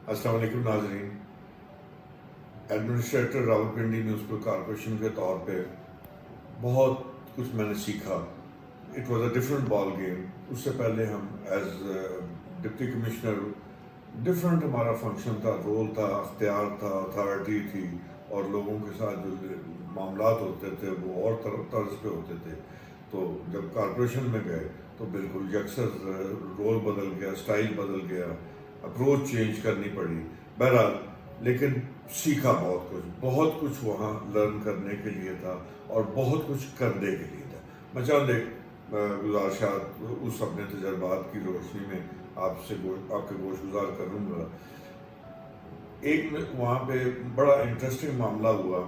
السلام علیکم ناظرین. ایڈمنسٹریٹر راولپنڈی میونسپل کارپوریشن کے طور پہ بہت کچھ میں نے سیکھا. It was a different ball game. اس سے پہلے ہم ایز ڈپٹی کمشنر ڈفرینٹ ہمارا فنکشن تھا، رول تھا، اختیار تھا، اتھارٹی تھی، اور لوگوں کے ساتھ جو معاملات ہوتے تھے وہ اور طرز پہ ہوتے تھے. تو جب کارپوریشن میں گئے تو بالکل یکسر رول بدل گیا، اسٹائل بدل گیا، اپروچ چینج کرنی پڑی. بہرحال لیکن سیکھا بہت کچھ وہاں لرن کرنے کے لیے تھا اور بہت کچھ کرنے کے لیے تھا. میں چاند ایک گزارشات اس اپنے تجربات کی روشنی میں آپ کے گوش گزار کروں گا. ایک وہاں پہ بڑا انٹرسٹنگ معاملہ ہوا.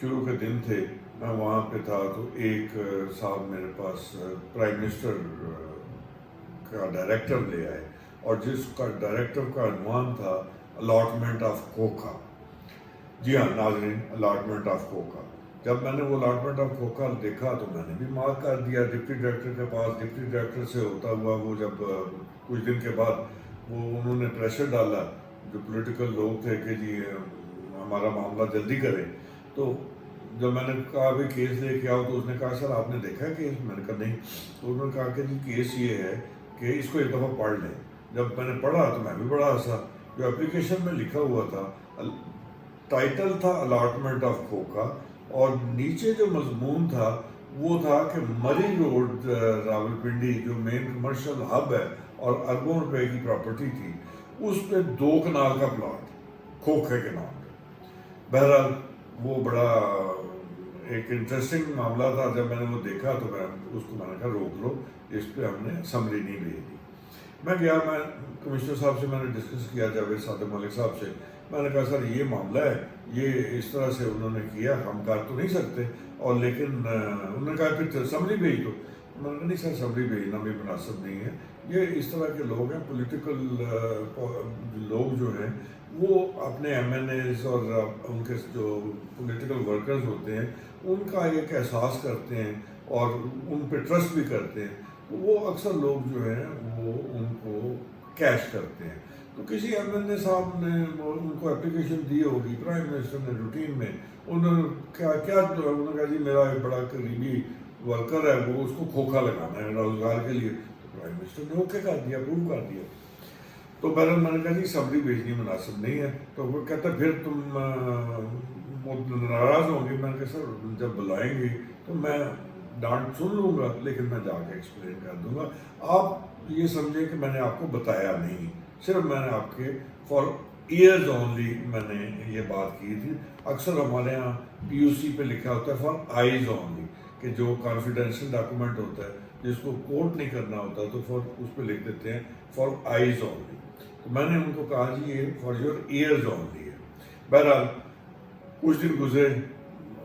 شروع کے دن تھے، میں وہاں پہ تھا تو ایک صاحب میرے پاس پرائم منسٹر کا ڈائریکٹر لے آئے، اور جس کا ڈائریکٹر کا عنوان تھا الاٹمنٹ آف کوکا. جی ہاں ناظرین، الاٹمنٹ آف کوکا. جب میں نے وہ الاٹمنٹ آف کوکا دیکھا تو میں نے بھی مارک کر دیا ڈپٹی ڈائریکٹر کے پاس. ڈپٹی ڈائریکٹر سے ہوتا ہوا وہ جب کچھ دن کے بعد انہوں نے پریشر ڈالا جو پولیٹیکل لوگ تھے کہ جی ہمارا معاملہ جلدی کریں. تو جب میں نے کہا بھی کیس لے کے آؤ تو اس نے کہا سر آپ نے دیکھا ہے کیس؟ میں نے کہا نہیں. تو انہوں نے کہا کہ جی کیس یہ ہے کہ اس کو ایک دفعہ پڑھ لیں. جب میں نے پڑھا تو میں بھی بڑا ہنسا. جو اپلیکیشن میں لکھا ہوا تھا، ٹائٹل تھا الاٹمنٹ آف کوکا، اور نیچے جو مضمون تھا وہ تھا کہ مری روڈ راولپنڈی جو مین کمرشل ہب ہے اور اربوں روپے کی پراپرٹی تھی، اس پہ 2 کنال کا پلاٹ کھوکھے کے نام پہ. بہرحال وہ بڑا ایک انٹرسٹنگ معاملہ تھا. جب میں نے وہ دیکھا تو میں نے کہا روک لو، اس پہ ہم نے سمری نہیں بھیج دی. میں گیا، میں کمشنر صاحب سے میں نے ڈسکس کیا، جاوید صادق ملک صاحب سے. میں نے کہا سر یہ معاملہ ہے، یہ اس طرح سے انہوں نے کیا، ہم کر تو نہیں سکتے. اور لیکن انہوں نے کہا پھر سمری بھیج دو. میں نے کہا نہیں سر سمری بھیجنا بھی مناسب نہیں ہے. یہ اس طرح کے لوگ ہیں، پولیٹیکل لوگ جو ہیں وہ اپنے ایم این ایز اور ان کے جو پولیٹیکل ورکرز ہوتے ہیں ان کا ایک احساس کرتے ہیں اور ان پہ ٹرسٹ بھی کرتے ہیں. وہ اکثر لوگ جو ہیں وہ ان کو کیش کرتے ہیں. تو کسی ایم این اے صاحب نے ان کو اپلیکیشن دی ہوگی، پرائم منسٹر نے روٹین میں انہوں نے انہوں نے کہا جی میرا ایک بڑا قریبی ورکر ہے، وہ اس کو کھوکھا لگانا ہے روزگار کے لیے. تو پرائم منسٹر نے اوکے کر دیا، اپروو کر دیا. تو بہرحال میں نے کہا جی سمری بھیجنی مناسب نہیں ہے. تو وہ کہتا پھر تم ناراض ہوں گے. میں نے کہا سر جب بلائیں گے تو میں ڈانٹ سن لوں گا، لیکن میں جا کے ایکسپلین کر دوں گا. آپ یہ سمجھیں کہ میں نے آپ کو بتایا نہیں، صرف میں نے آپ کے فار ایئرز اونلی میں نے یہ بات کی تھی. اکثر ہمارے ہاں پی یو سی پہ لکھا ہوتا ہے فار آئیز اونلی، کہ جو کانفیڈینشیل ڈاکومنٹ ہوتا ہے جس کو کوٹ نہیں کرنا ہوتا تو اس پہ لکھ دیتے ہیں فار آئیز اونلی. تو میں نے ان کو کہا جی یہ فار یور ایئرز اونلی ہے. بہرحال کچھ دن گزرے،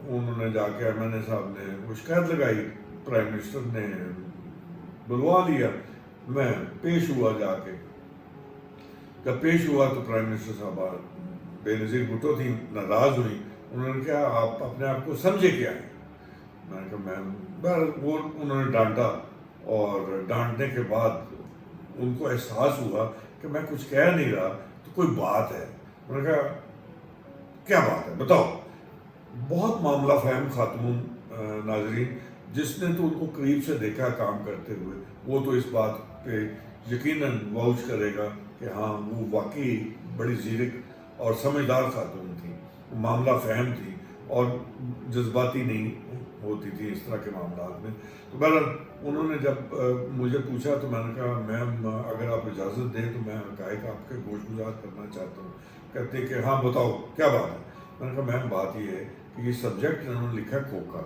انہوں نے جا کے ایم این اے صاحب نے وہ شکایت لگائی، پرائم منسٹر نے بلوا لیا. میں پیش ہوا جا کے. جب پیش ہوا تو پرائم منسٹر صاحبہ بے نظیر بھٹو تھی، ناراض ہوئی. انہوں نے کہا آپ اپنے آپ کو سمجھے کیا ہے؟ میں نے کہا میم. بہرحال وہ انہوں نے ڈانٹا، اور ڈانٹنے کے بعد ان کو احساس ہوا کہ میں کچھ کہہ نہیں رہا تو کوئی بات ہے. میں نے کہا کیا بات ہے بتاؤ. بہت معاملہ فہم خاتون ناظرین، جس نے تو ان کو قریب سے دیکھا کام کرتے ہوئے، وہ تو اس بات پہ یقیناً واؤچ کرے گا کہ ہاں وہ واقعی بڑی زیرک اور سمجھدار خاتون تھی، معاملہ فہم تھی اور جذباتی نہیں ہوتی تھی اس طرح کے معاملات میں. تو بہرحال انہوں نے جب مجھے پوچھا تو میں نے کہا میم اگر آپ اجازت دیں تو میں حقائق آپ کے گوش گزار کرنا چاہتا ہوں. کہتے کہ ہاں بتاؤ کیا بات ہے. میں نے کہا میم بات یہ ہے کہ یہ سبجیکٹ انہوں نے لکھا ہے کھوکھا،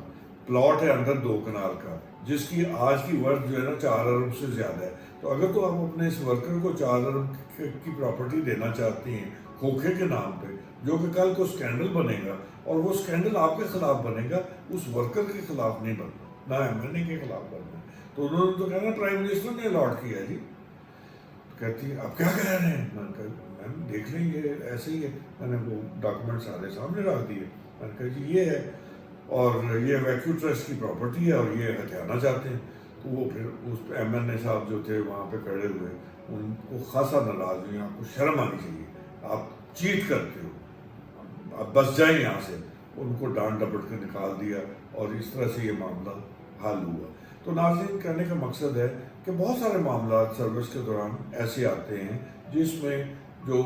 پلاٹ ہے اندر 2 کنال کا، جس کی آج کی ورتھ جو ہے نا 4 ارب سے زیادہ ہے. تو اگر تو آپ اپنے اس ورکر کو 4 ارب کی پراپرٹی دینا چاہتی ہیں کھوکھے کے نام پہ، جو کہ کل کو اسکینڈل بنے گا، اور وہ اسکینڈل آپ کے خلاف بنے گا، اس ورکر کے خلاف نہیں بننا، نہ ایم این اے کے خلاف بننا. تو انہوں نے تو کہنا پرائم منسٹر نے الاٹ کیا جی. کہتی آپ کیا کہہ رہے ہیں؟ میں نے کہا میم دیکھ لیں یہ ایسے ہی ہے. میں نے وہ ڈاکومنٹ سارے سامنے رکھ دیے. میں نے کہا جی یہ ہے، اور یہ ویکیو ٹرسٹ کی پراپرٹی ہے اور یہ ہتھیانا چاہتے ہیں. تو وہ پھر اس ایم این اے صاحب جو تھے وہاں پہ کھڑے ہوئے، ان کو خاصا ناراض ہوئی. آپ کو شرم آنی چاہیے. آپ چیٹ کرتے ہو، آپ بس جائیں یہاں سے. ان کو ڈانٹ ڈپٹ کے نکال دیا اور اس طرح سے یہ معاملہ حل ہوا. تو ناظرین، کہنے کا مقصد ہے کہ بہت سارے معاملات سروس کے دوران ایسے آتے ہیں جس میں جو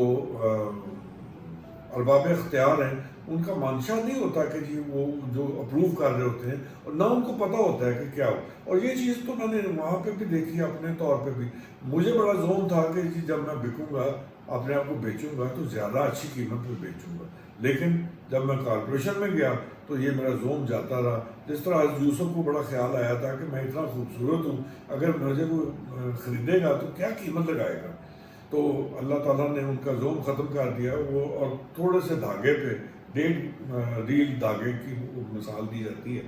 ارباب اختیار ہیں ان کا منشا نہیں ہوتا کہ جی وہ جو اپروو کر رہے ہوتے ہیں، اور نہ ان کو پتہ ہوتا ہے کہ کیا ہو. اور یہ چیز تو میں نے وہاں پہ بھی دیکھی، اپنے طور پہ بھی مجھے بڑا زوم تھا کہ جی جب میں بکوں گا، اپنے آپ کو بیچوں گا تو زیادہ اچھی قیمت پہ بیچوں گا. لیکن جب میں کارپوریشن میں گیا تو یہ میرا زوم جاتا رہا. جس طرح حضرت یوسف کو بڑا خیال آیا تھا کہ میں اتنا خوبصورت ہوں، اگر مجھے کوئی خریدے گا تو کیا قیمت لگائے گا. تو اللہ تعالیٰ نے ان کا زوم ختم کر دیا. وہ اور تھوڑے سے دھاگے پہ 1.5 ریل دھاگے کی مثال دی جاتی ہے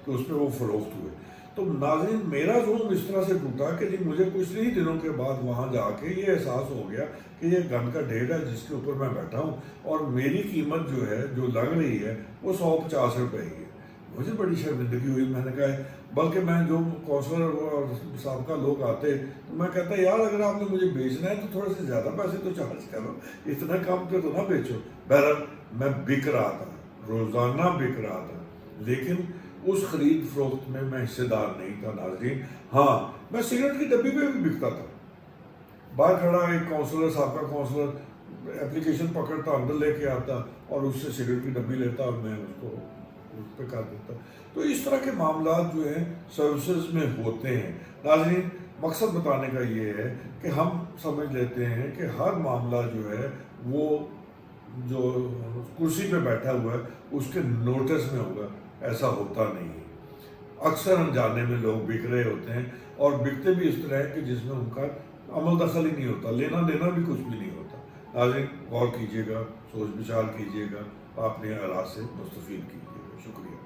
کہ اس پہ وہ فروخت ہوئے. تو ناظرین، میرا زوم اس طرح سے ٹوٹا کہ جی مجھے کچھ نہیں دنوں کے بعد وہاں جا کے یہ احساس ہو گیا کہ یہ گن کا ڈھیر ہے جس کے اوپر میں بیٹھا ہوں، اور میری قیمت جو ہے جو لگ رہی ہے وہ 150 روپے ہی ہے. مجھے بڑی شرمندگی ہوئی. میں نے کہا، بلکہ میں جو کونسلر اور سابقہ لوگ آتے تو میں کہتا یار اگر آپ نے مجھے بیچنا ہے تو تھوڑے سے زیادہ پیسے تو چارج کرو، اتنا کم پہ تو نہ بیچو. بہرحال میں بک رہا تھا، روزانہ بک رہا تھا، لیکن اس خرید فروخت میں میں حصے دار نہیں تھا ناظرین. ہاں، میں سگریٹ کی ڈبی پہ بھی بکتا تھا. باہر کھڑا ایک کونسلر، سابقہ کونسلر اپلیکیشن پکڑتا، اندر لے کے آتا اور اس سے سگریٹ کی ڈبی لیتا اور میں اس کو اس پہ کر دیتا. تو اس طرح کے معاملات جو ہیں سروسز میں ہوتے ہیں. ناظرین، مقصد بتانے کا یہ ہے کہ ہم سمجھ لیتے ہیں کہ ہر معاملہ جو ہے وہ جو کرسی پہ بیٹھا ہوا ہے اس کے نوٹس میں ہوگا. ایسا ہوتا نہیں ہے. اکثر انجانے میں لوگ بک رہے ہوتے ہیں اور بکتے بھی اس طرح ہے کہ جس میں ان کا عمل دخل ہی نہیں ہوتا، لینا دینا بھی کچھ بھی نہیں ہوتا. ناظرین، غور کیجیے گا، سوچ بچار کیجیے گا، اپنے آراء سے مستفید کیجیے گا. شکریہ.